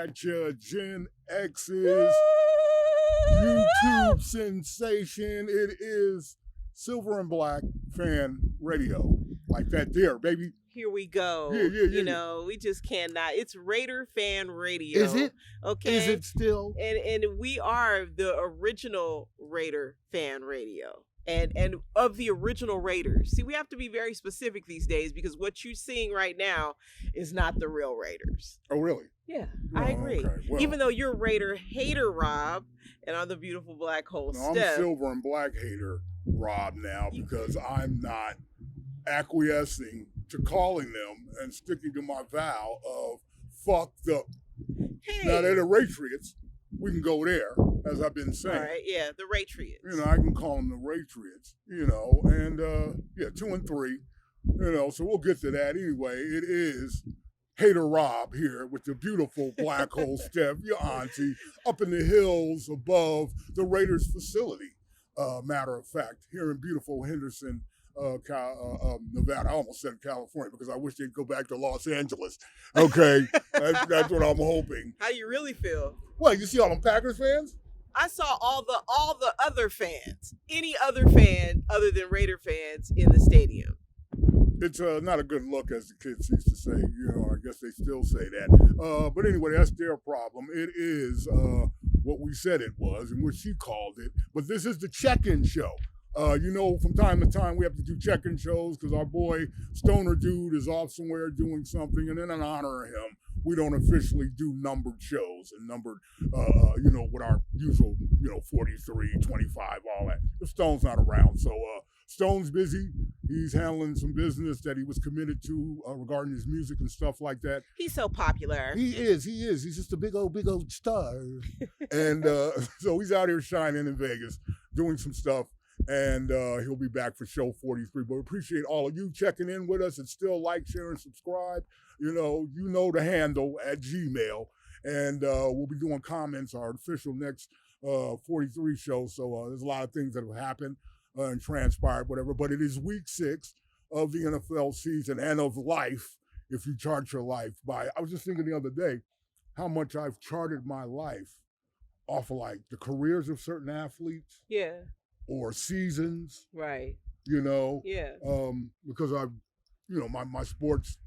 at you, Gen X's YouTube sensation. It is Silver and Black Fan Radio. Like that there, baby. Here we go. Yeah. You know, we just cannot. It's RaiderFanRadio. Is it? Okay. Is it still? And we are the original RaiderFan Radio. And of the original Raiders. See, we have to be very specific these days because what you're seeing right now is not the real Raiders. Oh, really? Yeah, I agree. Okay. Well, even though you're Raider hater, Rob, and I'm the beautiful black hole, no, Steph. I'm Silver and Black hater, Rob, now because I'm not acquiescing to calling them and sticking to my vow of fuck the. Hey. Now, they're the Patriots. We can go there, as I've been saying. All right, yeah, the Patriots. You know, I can call them the Patriots, you know, and 2-3, you know, so we'll get to that anyway. It is Hater Rob here with the beautiful black hole Steph, your auntie, up in the hills above the Raiders facility. Matter of fact, here in beautiful Henderson, Nevada. I almost said California because I wish they'd go back to Los Angeles. Okay, that's what I'm hoping. How you really feel? What, you see all them Packers fans? I saw all the other fans, any other fan other than Raider fans in the stadium. It's not a good look, as the kids used to say. You know, I guess they still say that. But anyway, that's their problem. It is what we said it was and what she called it. But this is the check-in show. You know, from time to time, we have to do check-in shows because our boy Stoner Dude is off somewhere doing something. And then in honor of him, we don't officially do numbered shows and numbered, you know, with our usual, you know, 43, 25, all that. If Stone's not around. So Stone's busy. He's handling some business that he was committed to regarding his music and stuff like that. He's so popular. He is. He's just a big old star. And so he's out here shining in Vegas, doing some stuff. And he'll be back for show 43. But we appreciate all of you checking in with us. And still like, share, and subscribe. You know the handle at Gmail. And we'll be doing comments, our official next 43 show. So there's a lot of things that have happened and transpired, whatever. But it is week 6 of the NFL season and of life, if you chart your life by. I was just thinking the other day how much I've charted my life off of like the careers of certain athletes. Yeah. Or seasons. Right. You know. Yeah. Because I've, you know, my sports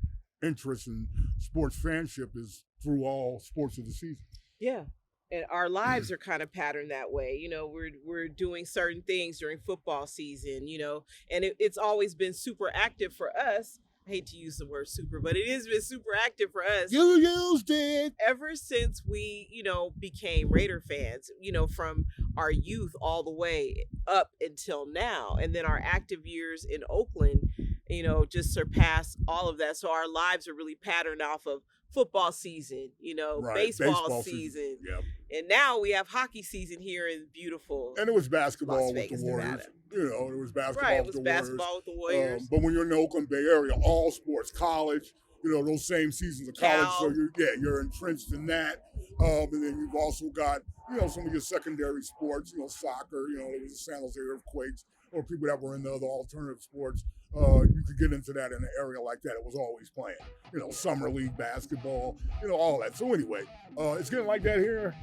interest and sports fanship is through all sports of the season. Yeah. And our lives are kind of patterned that way. You know, we're doing certain things during football season, you know, and it's always been super active for us. I hate to use the word super, but it has been super active for us. You used it. Ever since we, you know, became Raider fans, you know, from our youth all the way up until now. And then our active years in Oakland, you know, just surpassed all of that. So our lives are really patterned off of football season, you know, right. baseball season. Yep. And now we have hockey season here in beautiful. And it was basketball Las Vegas, with the Warriors. Nevada. You know, it was basketball right, with it was the basketball with the Warriors. But when you're in the Oakland Bay Area, all sports, college, you know, those same seasons of college. So you're entrenched in that. And then you've also got, you know, some of your secondary sports, you know, soccer, you know, there was the San Jose Earthquakes, or people that were in the other alternative sports. You could get into that in an area like that. It was always playing, you know, summer league basketball, you know, all that. So anyway, it's getting like that here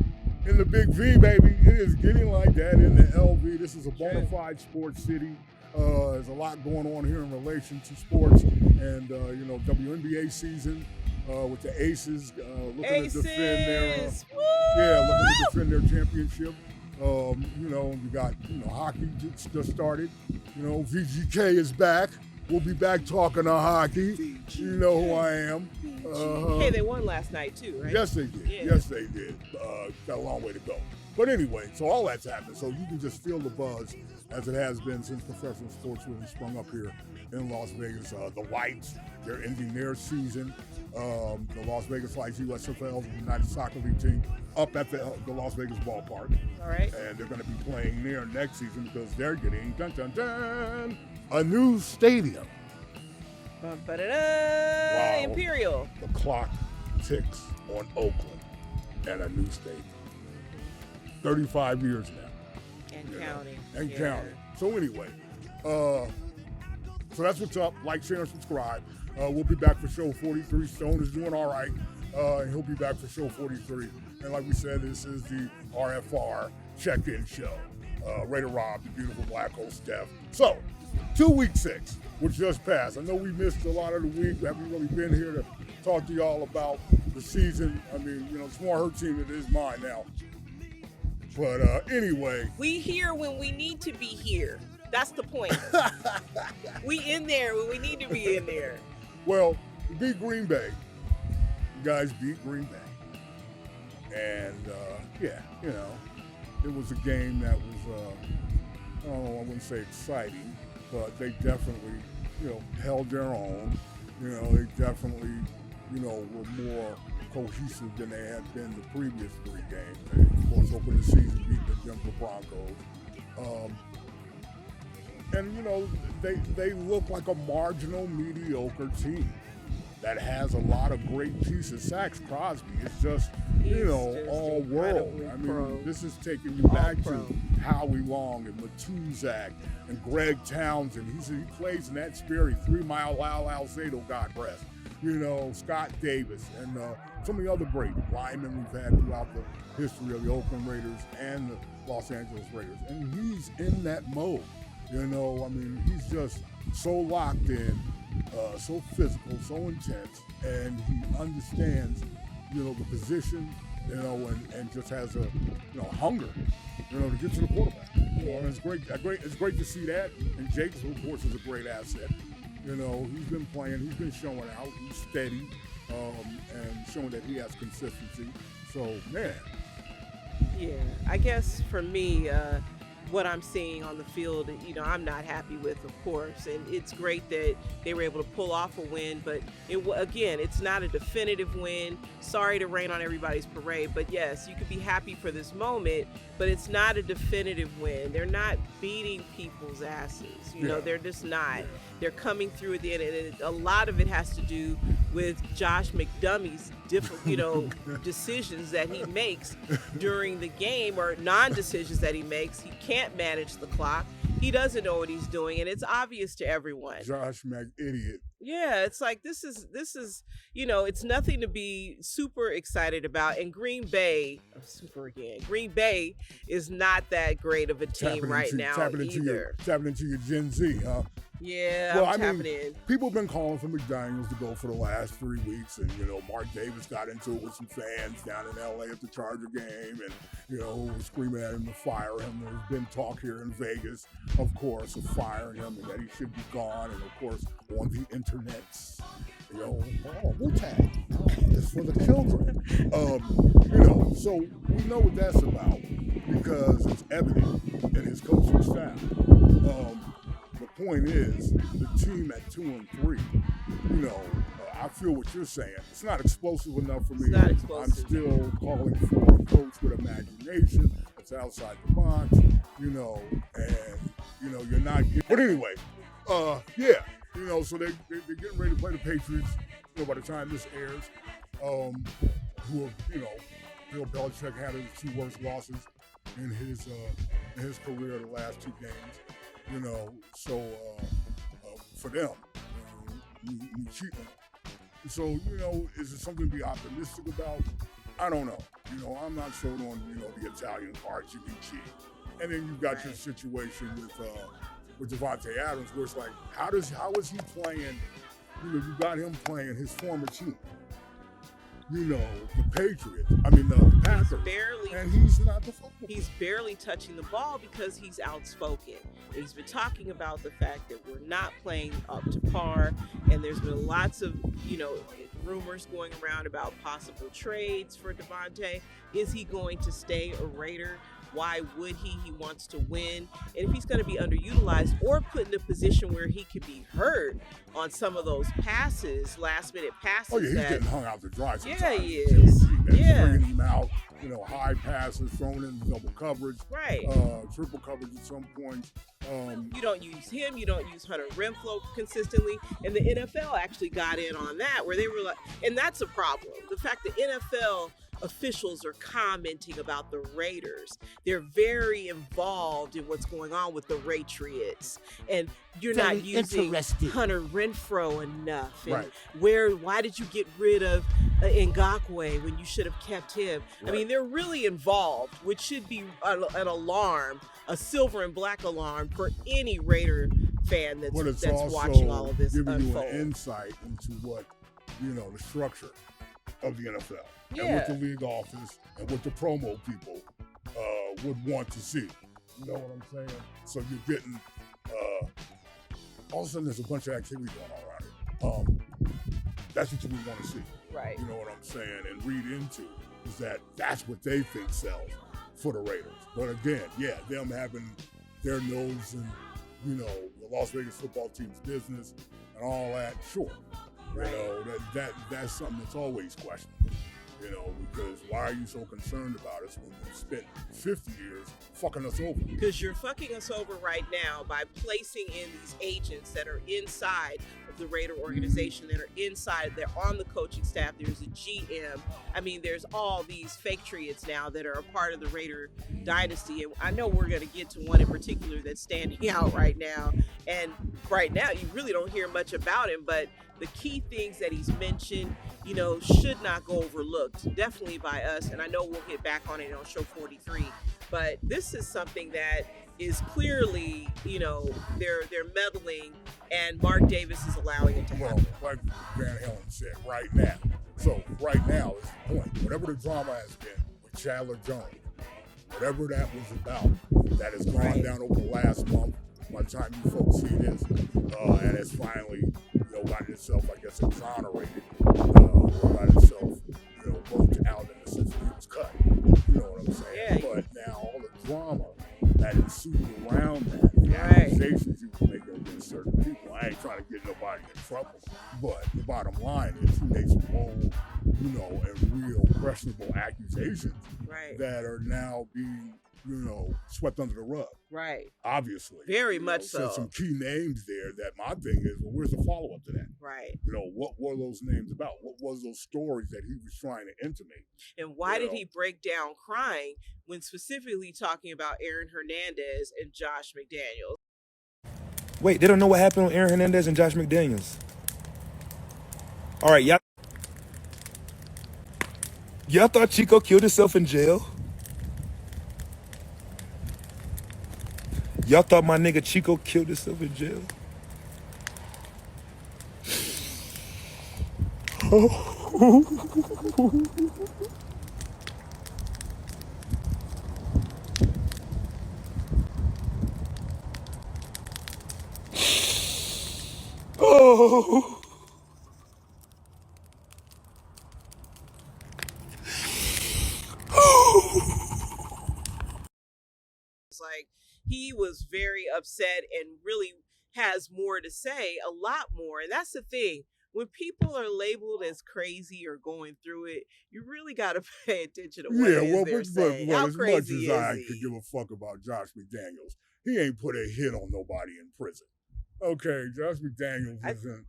in the Big V, baby. It is getting like that in the LV. This is a bona fide sports city. There's a lot going on here in relation to sports and, you know, WNBA season with the Aces looking to defend their championship. You know, you got, you know, hockey just started. You know, VGK is back. We'll be back talking to hockey. VGK. You know who I am. Hey, they won last night too, right? Yes, they did. Yeah. Yes, they did. Got a long way to go. But anyway, so all that's happened. So you can just feel the buzz as it has been since professional sports really sprung up here in Las Vegas. The Lights, they're ending their season. The Las Vegas Lights, USFL, the United Soccer League team, up at the Las Vegas ballpark. All right. And they're going to be playing there next season because they're getting, a new stadium. Wow. Imperial. The clock ticks on Oakland and a new stadium. 35 years now. And counting. And counting. So anyway, so that's what's up. Like, share, and subscribe. We'll be back for show 43. Stone is doing all right. And he'll be back for show 43. And like we said, this is the RFR check-in show. Raider Rob, the beautiful black hole Steph. So, 2 week 6, which just passed. I know we missed a lot of the week. We haven't really been here to talk to y'all about the season. I mean, it's more her team than it is mine now. But anyway. We here when we need to be here. That's the point. We in there when we need to be in there. Well, we beat Green Bay. You guys beat Green Bay. And, it was a game that was, I wouldn't say exciting, but they definitely, held their own. They definitely, were more cohesive than they had been the previous 3 games. They, of course, opened the season beating the Denver Broncos. And, they look like a marginal, mediocre team that has a lot of great pieces. Sax Crosby is just, all world. I mean, this is taking you back to Howie Long and Matuzak and Greg Townsend. He plays in that spirit. 3 Mile Lal Alzado, God rest. Scott Davis and some of the other great linemen we've had throughout the history of the Oakland Raiders and the Los Angeles Raiders. And he's in that mode. He's just so locked in, so physical, so intense, and he understands, the position, and just has a, hunger, to get to the quarterback. And it's great. It's great to see that. And Jakes, of course, is a great asset. He's been playing. He's been showing out. He's steady, and showing that he has consistency. So, man. Yeah, I guess for me, what I'm seeing on the field, I'm not happy with, of course. And it's great that they were able to pull off a win, but it's not a definitive win. Sorry to rain on everybody's parade, but yes, you could be happy for this moment, but it's not a definitive win. They're not beating people's asses. They're just not. They're coming through at the end, and a lot of it has to do with Josh McDummie's decisions that he makes during the game, or non-decisions that he makes. He can't manage the clock. He doesn't know what he's doing, and it's obvious to everyone. Josh idiot. Yeah, it's like this is it's nothing to be super excited about. And Green Bay is not that great of a team right now either. Tapping into your Gen Z, huh? Yeah, well, I'm tapping in. People have been calling for McDaniels to go for the last 3 weeks, and Mark Davis got into it with some fans down in LA at the Charger game, and was screaming at him to fire him. There's been talk here in Vegas, of course, of firing him and that he should be gone, and of course on the internets, Wu-Tang, it's for the children. So we know what that's about because it's evident in his coaching staff. The point is, the team at 2 and 3, I feel what you're saying. It's not explosive enough for me. It's not explosive. I'm still calling for a coach with imagination that's outside the box, and, you're not getting... But anyway, so they're getting ready to play the Patriots, by the time this airs, who are, Bill Belichick had his 2 worst losses in his career the last 2 games. For them, we cheat them. So, is it something to be optimistic about? I don't know. I'm not sold on, the Italian part, Jimmy G. And then you've got your situation with Devontae Adams, where it's like, how is he playing? You got him playing his former team. The Patriots. The Packers. And he's not the football player. He's barely touching the ball because he's outspoken. He's been talking about the fact that we're not playing up to par, and there's been lots of, rumors going around about possible trades for Devontae. Is he going to stay a Raider? Why would he? He wants to win. And if he's going to be underutilized or put in a position where he could be hurt on some of those passes, last-minute passes. Oh, yeah, he's getting hung out to dry sometimes. Yeah, he is. Bringing him out, high passes, thrown in double coverage. Right. Triple coverage at some point. You don't use him. You don't use Hunter Renfrow consistently. And the NFL actually got in on that, where they were like, and that's a problem. The fact that NFL officials are commenting about the Raiders. They're very involved in what's going on with the Ratriots, and you're Very not using interesting. Hunter Renfrow enough. And Right. why did you get rid of Ngakwe when you should have kept him? I mean, they're really involved, which should be an alarm, a silver and black alarm for any Raider fan But it's that's also watching all of this giving unfold. you an insight into what, the structure of the NFL. And Yeah. what the league office and what the promo people would want to see. You know what I'm saying? So you're getting, all of a sudden there's a bunch of activity going on around here. That's what you would want to see. Right. You know what I'm saying? And read into is that that's what they think sells for the Raiders. But again, them having their nose in, the Las Vegas football team's business and all that, sure. Right. That's something that's always questionable. Because why are you so concerned about us when we've spent 50 years fucking us over? Because you're fucking us over right now by placing in these agents that are inside of the Raider organization, that are inside, they're on the coaching staff, there's a GM. I mean, there's all these fake triots now that are a part of the Raider dynasty. And I know we're going to get to one in particular that's standing out right now. And right now, you really don't hear much about him, but the key things that he's mentioned, should not go overlooked, definitely by us. And I know we'll hit back on it on show 43, but this is something that is clearly, they're meddling, and Mark Davis is allowing it to happen. Well, like Van Halen said, right now. So right now is the point. Whatever the drama has been with Chandler Jones, whatever that was about, that has gone down over the last month, by the time you folks see this, and it's finally, gotten itself, I guess, exonerated, got itself, worked out in the sense that he was cut. You know what I'm saying? Yeah. But now all the drama that ensued around that, the accusations he was making against certain people, I ain't trying to get nobody in trouble, but the bottom line is he made some bold, and real questionable accusations that are now being, swept under the rug. Right. Obviously. Very much so. Some key names there that my thing is, well, where's the follow-up to that? Right. What were those names about? What was those stories that he was trying to intimate? And why did he break down crying when specifically talking about Aaron Hernandez and Josh McDaniels? Wait, they don't know what happened with Aaron Hernandez and Josh McDaniels. All right, y'all thought Chico killed himself in jail? Y'all thought my nigga Chico killed himself in jail? Oh. It's like he was very upset and really has more to say, a lot more. And that's the thing. When people are labeled as crazy or going through it, you really got to pay attention to what they're saying. How as crazy much as I is could he? give a fuck about Josh McDaniels, he ain't put a hit on nobody in prison. Okay, Josh McDaniels isn't,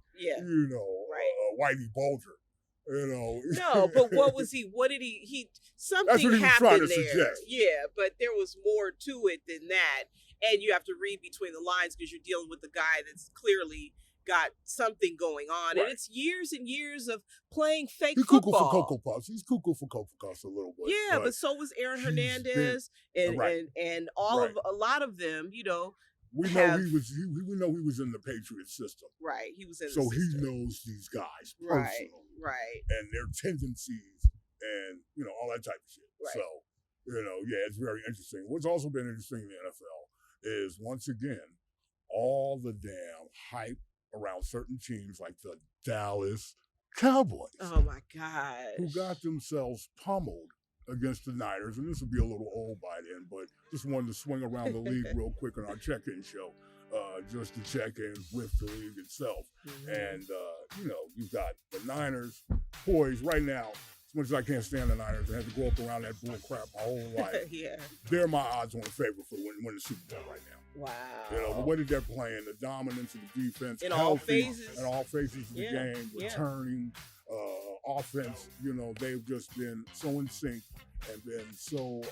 Whitey Bulger. No, but what was he? What did he? Something That's what he was happened trying to there. suggest. Yeah, but there was more to it than that, and you have to read between the lines because you're dealing with a guy that's clearly got something going on, and it's years and years of playing fake football. football. He's cuckoo for Cocoa Puffs. He's cuckoo for Cocoa Puffs a little bit. Yeah, but so was Aaron Hernandez and all of a lot of them. We know he was in the Patriot system. Right, he was in. So the system. he knows these guys personally, right, and their tendencies, and all that type of shit. Right. So it's very interesting. What's also been interesting in the NFL is once again all the damn hype around certain teams like the Dallas Cowboys. Oh my God! Who got themselves pummeled against the Niners, and this will be a little old by then, but just wanted to swing around the league real quick on our check-in show, just to check in with the league itself. Mm-hmm. And, you've got the Niners poised right now. As much as I can't stand the Niners, I had to grow up around that bull crap my whole life. They're my odds-on favorite for win the Super Bowl right now. Wow. The way that they're playing, the dominance of the defense, in all phases of the game, returning, offense, they've just been so in sync and been so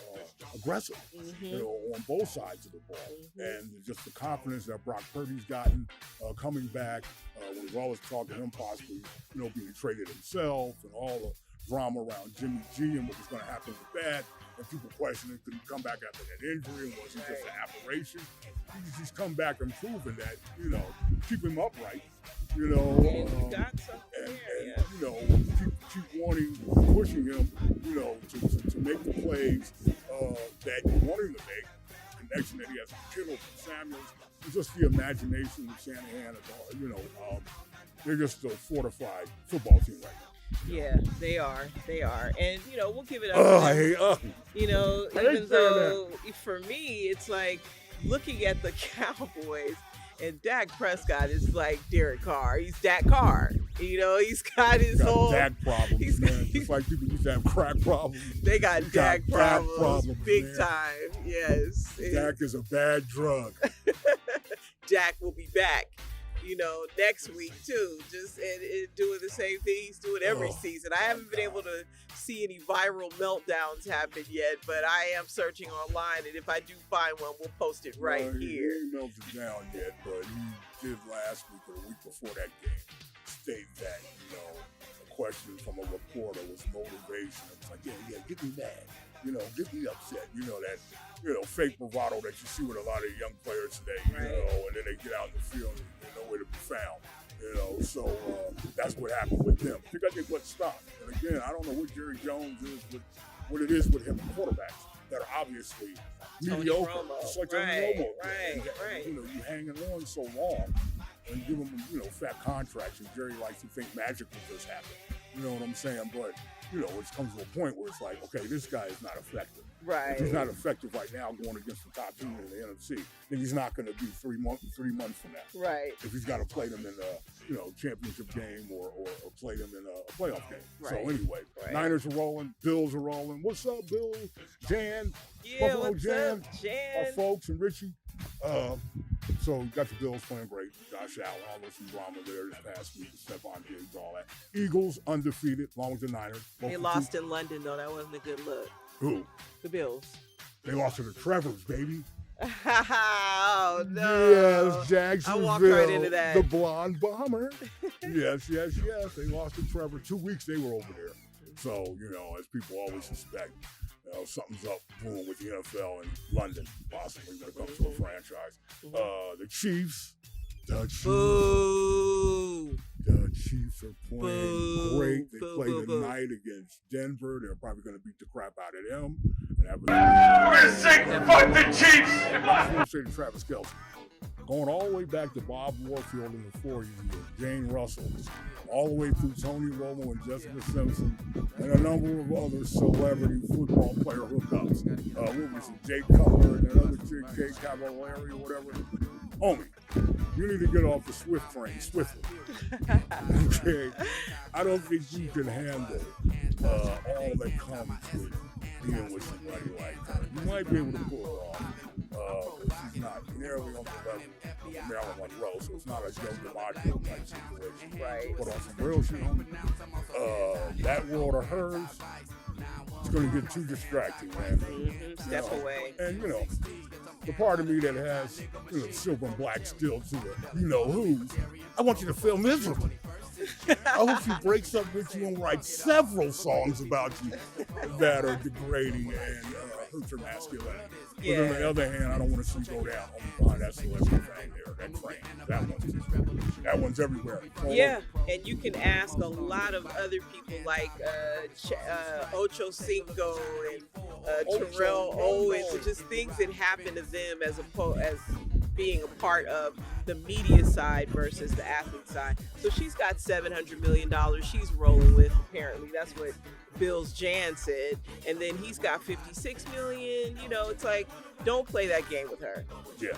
aggressive, on both sides of the ball. And just the confidence that Brock Purdy's gotten coming back. We've always talked to him possibly, being traded himself and all the drama around Jimmy G and what was going to happen with that. And people questioning, could he come back after that injury? And was he just an aberration? He's come back and proven that, keep him upright. You got something keep wanting, pushing him, to make the plays that you want him to make. The connection that he has with Kittle and Samuels, and just the imagination of Shanahan. They're just a fortified football team right now. Yeah, they are. And, we'll give it up. Even though for me, it's like looking at the Cowboys. And Dak Prescott is like Derek Carr. He's Dak Carr. He's got his whole Dak problems, man. Just like people used to have crack problems. They got Dak problems big time. Yes. Dak is a bad drug. Dak will be back, next week too. Just and doing the same thing he's doing every season. I haven't been able to see any viral meltdowns happen yet, but I am searching online, and if I do find one, we'll post it right here. He ain't melted down yet, but he did last week or the week before that game state that, a question from a reporter was motivation. It's like, yeah, get me mad. Get me upset. That, fake bravado that you see with a lot of young players today, and then they get out in the field and they're nowhere to be found. So that's what happened with them. I think they couldn't stop. And again, I don't know what Jerry Jones is, but what it is with him, quarterbacks that are obviously mediocre. Just like Tony Romo. Right. You hanging on so long and give them, fat contracts, and Jerry likes to think magic will just happen. You know what I'm saying? But, it comes to a point where it's like, okay, this guy is not effective. Right. If he's not effective right now going against the top team in the NFC, then he's not going to be 3 months from now. Right. If he's got to play them in a, championship game or play them in a playoff game. Right. So anyway, Niners are rolling, Bills are rolling. What's up, Bill? Jan? Yeah, Buffalo what's Jan? up, Jan? Our folks and Richie. So got the Bills playing great. Josh Allen, all those some drama there this past week. Stephon Diggs, all that. Eagles undefeated, along with the Niners. They lost in London, though. That wasn't a good look. Who? The Bills. They lost to the Trevors, baby. Oh, no. Yes, Jacksonville. I walked right into that. The blonde bomber. yes. They lost to Trevor. 2 weeks they were over there. So, as people always suspect, something's up brewing with the NFL in London, possibly when it comes to a franchise. The Chiefs. Boo. The Chiefs are playing great. They play tonight against Denver. They're probably going to beat the crap out of them. And we're sick. Fuck the Chiefs. I want to say to Travis Kelce, going all the way back to Bob Warfield in the 40s, Jane Russell, all the way through Tony Romo and Jessica Simpson, and a number of other celebrity football player hookups. What was it, Jay Cutler and that other chick, Kay Cavallari or whatever. Homie, you need to get off the Swift train swiftly. Okay? I don't think you can handle all that comes with dealing with somebody like her. You might be able to pull it off, but she's not nearly on the level of Marilyn Monroe, so it's not a Joe DiMaggio type situation. Right. But on some real shit, homie, that world of hers, it's going to get too distracting, man. Step away. And, the part of me that has, silver and black still to it, who, I want you to feel miserable. I hope she breaks up with you and writes several songs about you that are degrading and hurt your masculinity. But on the other hand, I don't want to see you go down behind that celebrity thing there, that train. That one's everywhere. Yeah, and you can ask a lot of other people like Ocho Cinco and Terrell Owens, and just things that happen to them as being a part of the media side versus the athlete side. So she's got $700 million she's rolling with, apparently. That's what Bill's Jan said. And then he's got $56 million. It's like, don't play that game with her. Yeah,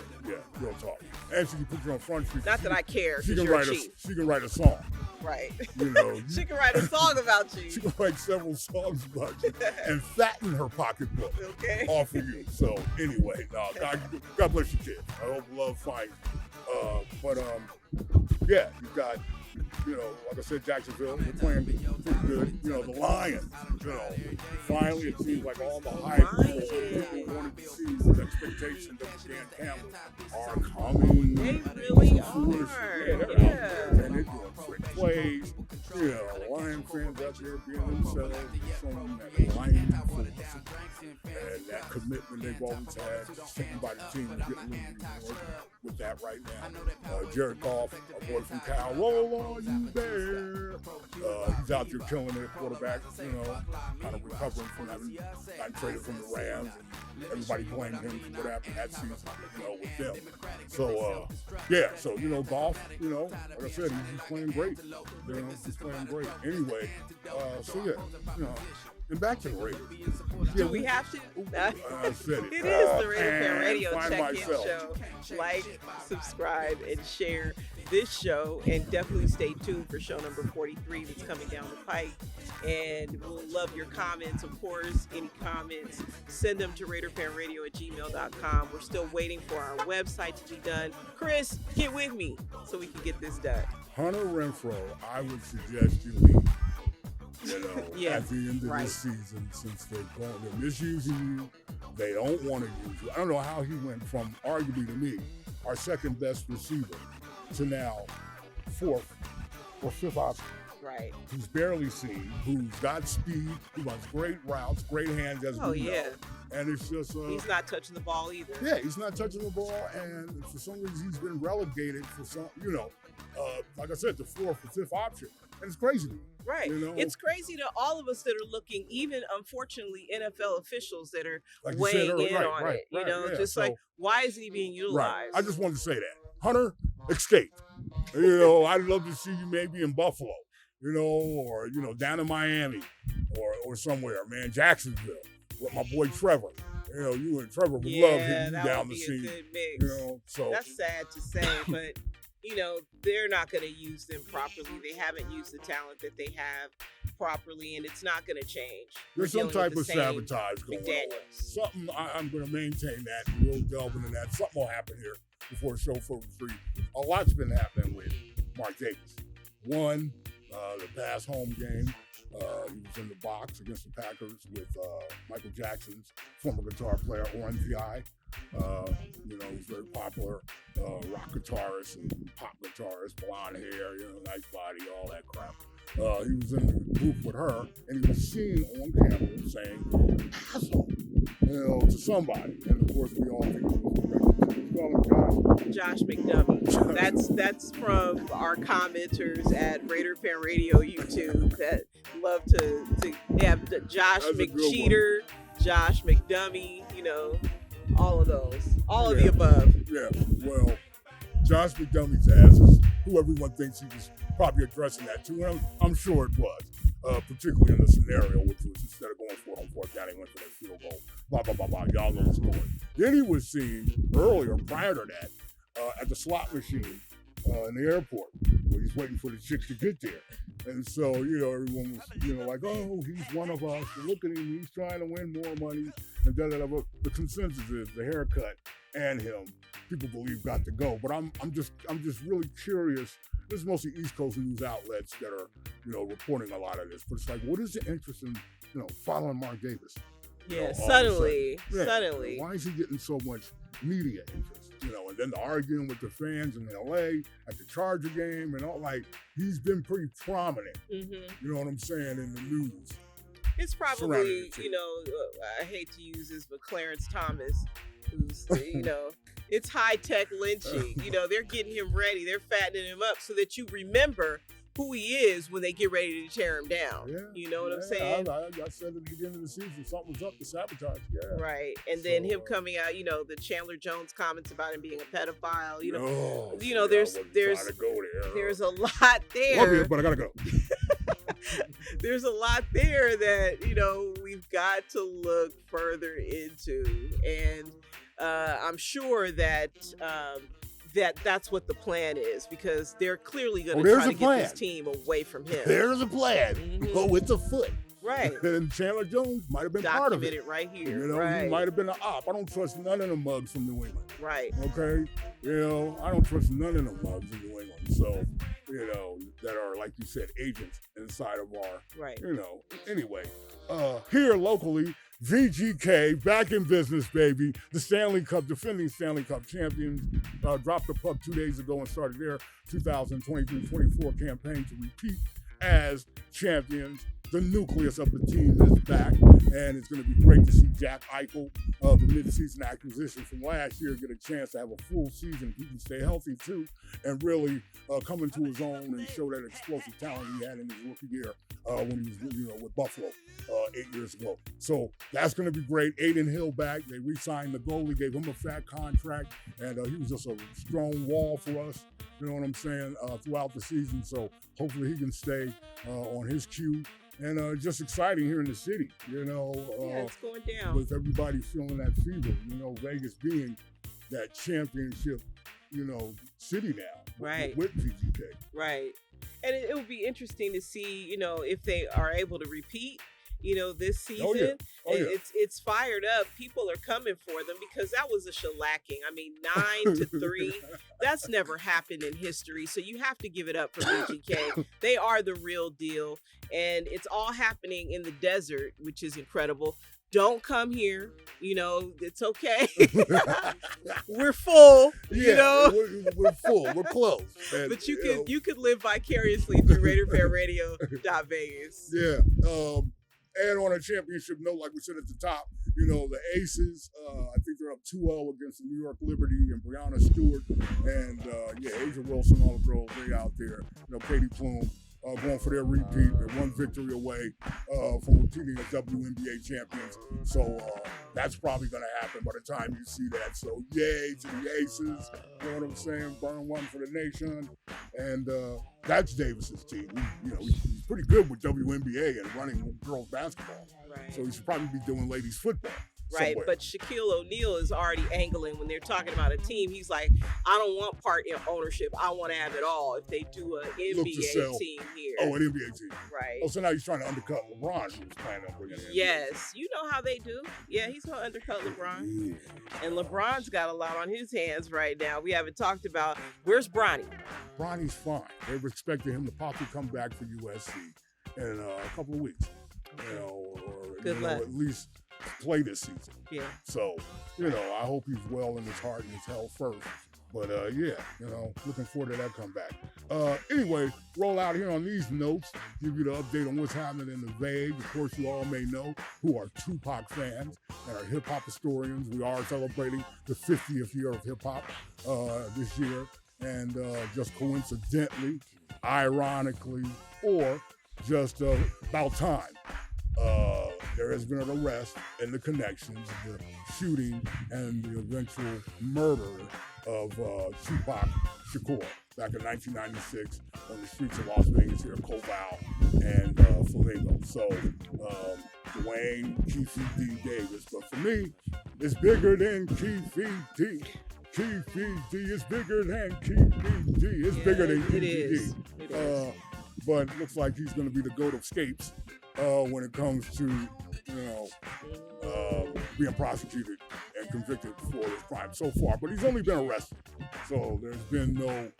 real talk. And she can put you on Front Street. Not that I care, she because you're a chief. She can write a song. Right. She can write a song about you. She can write several songs about you and fatten her pocketbook off of you. So anyway, God bless you, kid. I hope love finds you. But you got you know, like I said, Jacksonville, they're playing pretty good. You know, the Lions, you know, finally it seems like all the hype people wanted to see with expectations of Dan Campbell are coming. They really are. Yeah, they're out there, and they're doing trick plays. You know, Lion fans out there being themselves, showing that Lion force and that commitment they've always had, sticking by the team and getting a little reward with that right now. Jared Goff, our boy from Cal, roll on you there. He's out there killing it, quarterback, you know, kind of recovering from having gotten traded from the Rams. And everybody blamed him for what happened that season, you know, with them. So, yeah, so, you know, Goff, you know, like I said, he's playing great. You know, he's playing great. Anyway, so yeah, you know. And back to the Raiders. Do we have to? I said it. It is the RaiderFan Radio find check-in show. Like, subscribe, and share this show. And definitely stay tuned for show number 43 that's coming down the pike. And we'll love your comments, of course. Any comments, send them to RaiderFanRadio@gmail.com. We're still waiting for our website to be done. Chris, get with me so we can get this done. Hunter Renfrow, I would suggest you leave. You know, Yeah, at the end of this season, since they're misusing you, they don't want to use you. I don't know how he went from, arguably to me, our second best receiver to now fourth or fifth option. Right. Who's barely seen, who's got speed, who runs great routes, great hands, as we know. And it's just... he's not touching the ball either. Yeah, he's not touching the ball, and for some reason he's been relegated for some, you know, like I said, the fourth or fifth option. And it's crazy to me. Right. You know? It's crazy to all of us that are looking, even unfortunately NFL officials that are like weighing said, in on it. You know, just so, like, why isn't he being utilized? Right. I just wanted to say that. Hunter, escape. You know, I'd love to see you maybe in Buffalo, you know, or, you know, down in Miami or somewhere, man, Jacksonville, with my boy Trevor. You know, you and Trevor would love hitting you down the scene. Good mix. You know, so that's sad to say, but you know, they're not going to use them properly. They haven't used the talent that they have properly, and it's not going to change. There's some type of sabotage going on. Something, I'm going to maintain that, and we'll delve into that. Something will happen here before show 43. A lot's been happening with Mark Davis. One, the past home game, he was in the box against the Packers with Michael Jackson's former guitar player, RNPI. You know, he's very popular rock guitarist and pop guitarist, blonde hair, you know, nice body, all that crap. He was in the booth with her, and he was seen on camera saying, asshole, you know, to somebody. And of course, we all think it was Josh McDummy. That's from our commenters at RaiderFan Radio YouTube that love to have Josh McCheater, Josh McDummy, you know, all of those, all of the above. Yeah, well, Josh McDummy's ass is who everyone thinks he was probably addressing that to. And I'm sure it was, particularly in the scenario, which was instead of going for it on fourth down, he went for that field goal. Blah, blah, blah, blah. Y'all know the story. Then he was seen earlier, prior to that, at the slot machine in the airport, where he's waiting for the chick to get there. And so, you know, everyone was, you know, like, oh, he's one of us. Look at him. He's trying to win more money. And da-da-da. The consensus is the haircut and him, people believe, got to go. But I'm just really curious. This is mostly East Coast news outlets that are, you know, reporting a lot of this. But it's like, what is the interest in, you know, following Mark Davis? Yeah, suddenly. Why is he getting so much media interest? You know, and then the arguing with the fans in LA at the Charger game and all, like, he's been pretty prominent. You know what I'm saying, in the news. It's probably, you know, I hate to use this, but Clarence Thomas, who's, you know, it's high-tech lynching. You know, they're getting him ready. They're fattening him up so that you remember who he is when they get ready to tear him down. Yeah, you know what I'm saying? I said at the beginning of the season, something was up to sabotage. Yeah. Right. And then him coming out, you know, the Chandler Jones comments about him being a pedophile. You know, there's a lot there. Love you, but I gotta go. There's a lot there that, you know, we've got to look further into. And I'm sure that that's what the plan is, because they're clearly going to try to get this team away from him. There's a plan. Go with the foot. Right. And Chandler Jones might have been part of it. Documented right here. You know, he might have been an op. I don't trust none of the mugs from New England. Right. Okay? You know, I don't trust none of the mugs in New England. So, you know, that are, like you said, agents inside of our, Right. Anyway, here locally, VGK back in business, baby. The defending Stanley Cup champions, dropped the puck 2 days ago and started their 2023-24 campaign to repeat as champions. The nucleus of the team is back, and it's going to be great to see Jack Eichel, the midseason acquisition from last year, get a chance to have a full season. He can stay healthy too, and really come into his own and show that explosive talent he had in his rookie year when he was, with Buffalo 8 years ago. So that's going to be great. Aiden Hill back. They re-signed the goalie, gave him a fat contract, and he was just a strong wall for us. You know what I'm saying? Throughout the season. So hopefully he can stay on his cue. And just exciting here in the city, it's going down. with everybody feeling that fever, Vegas being that championship, city now. Right. With VGK. Right. And it will be interesting to see, if they are able to repeat, this season. Oh, yeah. It's fired up. People are coming for them because that was a shellacking. I mean, 9-3. That's never happened in history. So you have to give it up for VGK. They are the real deal. And it's all happening in the desert, which is incredible. Don't come here. It's okay. We're full. We're full. We're close. And, but you could live vicariously through RaiderFanRadio.Vegas. Yeah. And on a championship note, like we said at the top, the Aces, I think they're up 2-0 against the New York Liberty and Brianna Stewart. And, Asia Wilson, all the girls, they out there. Katie Plume. Going for their repeat. They're one victory away from repeating as WNBA champions. So that's probably going to happen by the time you see that. So yay to the Aces. You know what I'm saying? Burn one for the nation. And that's Davis's team. He's pretty good with WNBA and running girls basketball. Right. So he should probably be doing ladies football. Right, somewhere. but Shaquille O'Neal is already angling when they're talking about a team. He's like, I don't want part in ownership. I want to have it all if they do an NBA team here. Oh, an NBA team. Right. Oh, so now he's trying to undercut LeBron, who was planning on bringing in. Yes, you know how they do. Yeah, he's going to undercut LeBron. Yeah. And LeBron's got a lot on his hands right now. We haven't talked about, where's Bronny? Bronny's fine. They were expecting him to possibly come back for USC in a couple of weeks. Good luck. At least play this season. Yeah. So, I hope he's well in his heart and his health first. But, looking forward to that comeback. Anyway, roll out here on these notes, give you the update on what's happening in the VAG. Of course, you all may know who are Tupac fans and are hip-hop historians. We are celebrating the 50th year of hip-hop this year. And just coincidentally, ironically, or just about time, there has been an arrest in the connections, the shooting and the eventual murder of Tupac Shakur back in 1996 on the streets of Las Vegas here, Cobalt and Flamingo. So Dwayne Keefe D. Davis. But for me, it's bigger than Keefe D. Keefe D is bigger than Keefe D. It's bigger than Keefe D. It is. But it looks like he's going to be the GOAT of scapes when it comes to, being prosecuted and convicted for his crime so far. But he's only been arrested. So there's been no,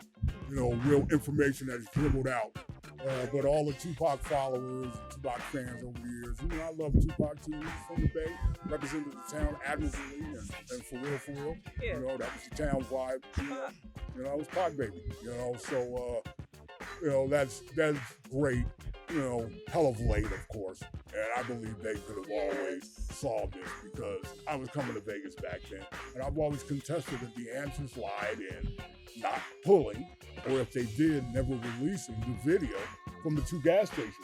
real information that is dribbled out. But all the Tupac followers, Tupac fans over the years, I love Tupac too. He's from the Bay, represented the town admirably and for real. Yeah. That was the town vibe. It was Pac baby. So that's great. Hell of late, of course. And I believe they could have always solved this because I was coming to Vegas back then. And I've always contested that the answers lied in not pulling, or if they did, never releasing the video from the two gas stations.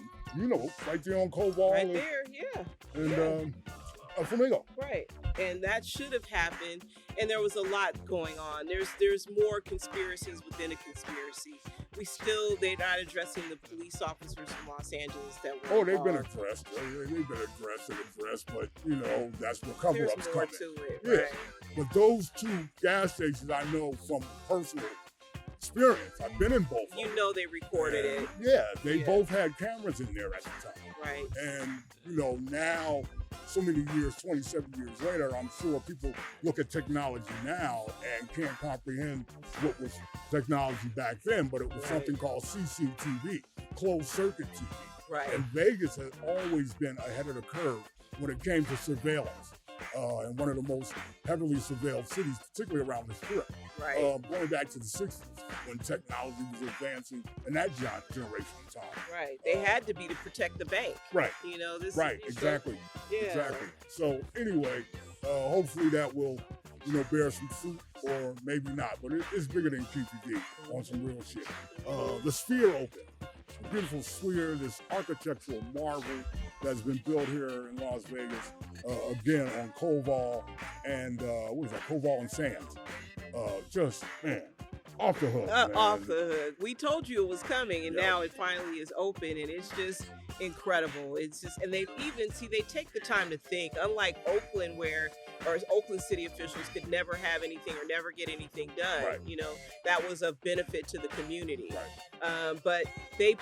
Right there on Cobalt. Right there, yeah. And Flamingo. Right. And that should have happened. And there was a lot going on. There's more conspiracies within a conspiracy. They're not addressing the police officers from Los Angeles that were they've been addressed. They've been addressed, but that's where cover-ups coming. To it, yeah. Right. But those two gas stations I know from personal experience. I've been in both. They recorded it. Yeah, they both had cameras in there at the time. Right. And now so many years, 27 years later, I'm sure people look at technology now and can't comprehend what was technology back then, but it was something called CCTV, closed circuit TV. Right. And Vegas has always been ahead of the curve when it came to surveillance. And one of the most heavily surveilled cities, particularly around the Strip. Right. Going back to the 60s when technology was advancing in that generation of time. Right. They had to be to protect the bank. Right. You know, this Right, is exactly. Yeah. Exactly. So anyway, hopefully that will, bear some fruit, or maybe not. But it's bigger than QPD on some real shit. The Sphere opened. A beautiful sphere, this architectural marvel that's been built here in Las Vegas, again on Koval and Koval and Sands. Just, man, off the hook. Off the hook. We told you it was coming, and now it finally is open, and it's just incredible. It's just, and they take the time to think, unlike Oakland, where Oakland city officials could never have anything or never get anything done. Right. That was a benefit to the community. Right. But they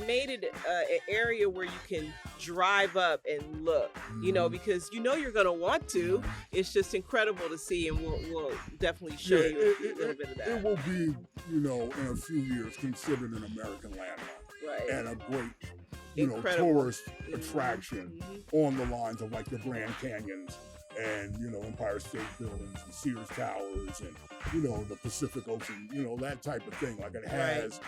made it an area where you can drive up and look, because you're going to want to. It's just incredible to see, and we'll definitely show you a little bit of that. It will be, in a few years considered an American landmark. Right. And a great, Incredible. tourist attraction on the lines of like the Grand Canyons and, Empire State Buildings and Sears Towers and, the Pacific Ocean, that type of thing. Like it has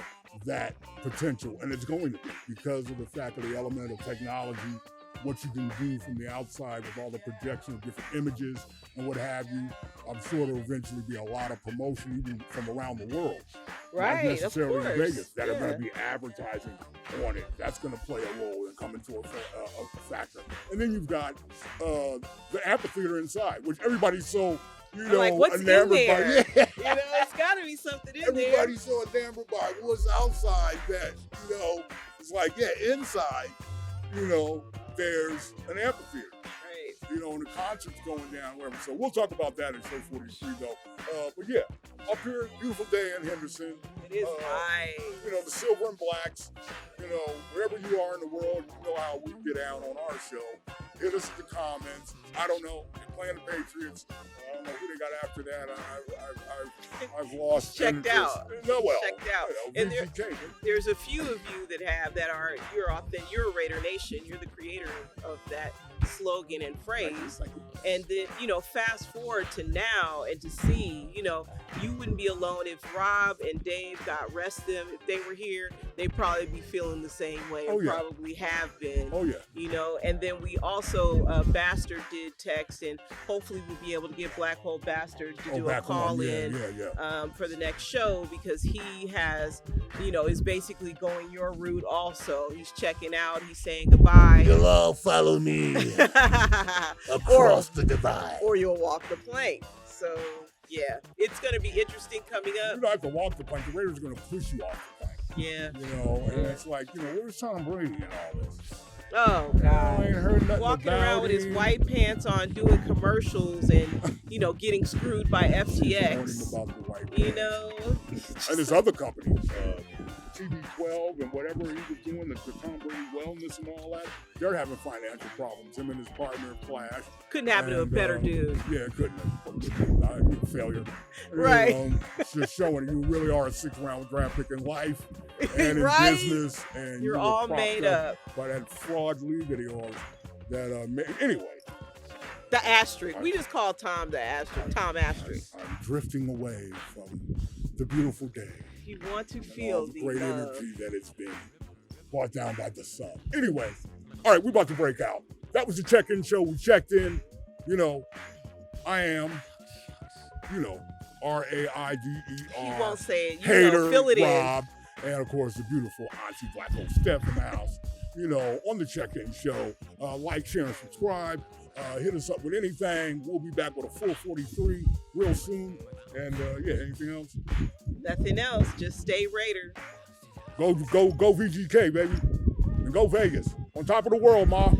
that potential, and it's going to be because of the fact of the element of technology, what you can do from the outside with all the projection of different images and what have you. I'm sure there'll eventually be a lot of promotion even from around the world. Right, not necessarily of course. in Vegas, that are going to be advertising on it. That's going to play a role and come into a factor. And then you've got the amphitheater inside, which everybody's so, like, what's enamored in there? by. It's got to be something in there. Everybody's so enamored by what's outside that, it's like, inside, there's an amphitheater. And the concert's going down, whatever. So we'll talk about that in show 43, though. But yeah, up here, beautiful day in Henderson. It is nice. The silver and blacks, wherever you are in the world, you know how we get out on our show. Hit us in the comments. I don't know. They're playing the Patriots. I don't know who they got after that. I've lost checked interest. out. No, well, Checked out. And there's a few of you that you're a Raider Nation. You're the creator of that slogan and phrase. And then, fast forward to now and to see, you wouldn't be alone if Rob and Dave, God rest them, if they were here, they'd probably be feeling the same way and probably have been. Oh, yeah. And then we also, Bastard did text, and hopefully we'll be able to get Black Hole Bastard to do a call in for the next show, because he has, is basically going your route also. He's checking out, he's saying goodbye. You'll all follow me across the divide. Or you'll walk the plank. So, yeah, it's going to be interesting coming up. You don't have to walk the plank. The Raiders are going to push you off the plank. Yeah. And it's like, where's Tom Brady and all this? Oh, God. I ain't heard nothing walking about around with his white pants on, doing commercials and, getting screwed by FTX. About the white pants. And his other companies, TB12 and whatever he was doing, the Tom Brady Wellness and all that, they're having financial problems. Him and his partner Flash. Couldn't happen to a better dude. Yeah, couldn't have. Failure. Right. It's just showing you really are a 6th-round draft pick in life and in business. And you're all made up by that fraud league of yours. Anyway. The asterisk. We just call Tom the asterisk. Tom asterisk. I'm drifting away from the beautiful day. You want to feel the great energy that it's been brought down by the sun. Anyway, all right, we're about to break out. That was the check-in show. We checked in. I am, Raider. He won't say it. Hater, fill it Rob, and of course the beautiful Auntie Black Hole Stef in the house. On the check-in show. Like, share, and subscribe. Hit us up with anything. We'll be back with a full 43 real soon. And anything else? Nothing else. Just stay Raider. Go VGK, baby. And go Vegas. On top of the world, Ma.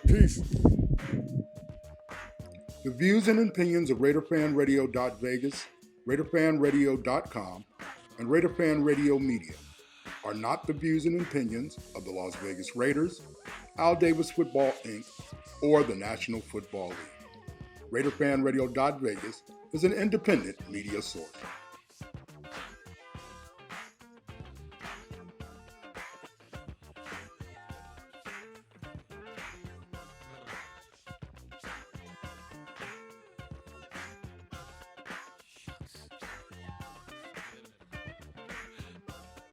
Peace. The views and opinions of RaiderFanRadio.Vegas, RaiderFanRadio.com, and RaiderFan Radio Media are not the views and opinions of the Las Vegas Raiders, Al Davis Football Inc., or the National Football League. RaiderFanRadio.Vegas is an independent media source.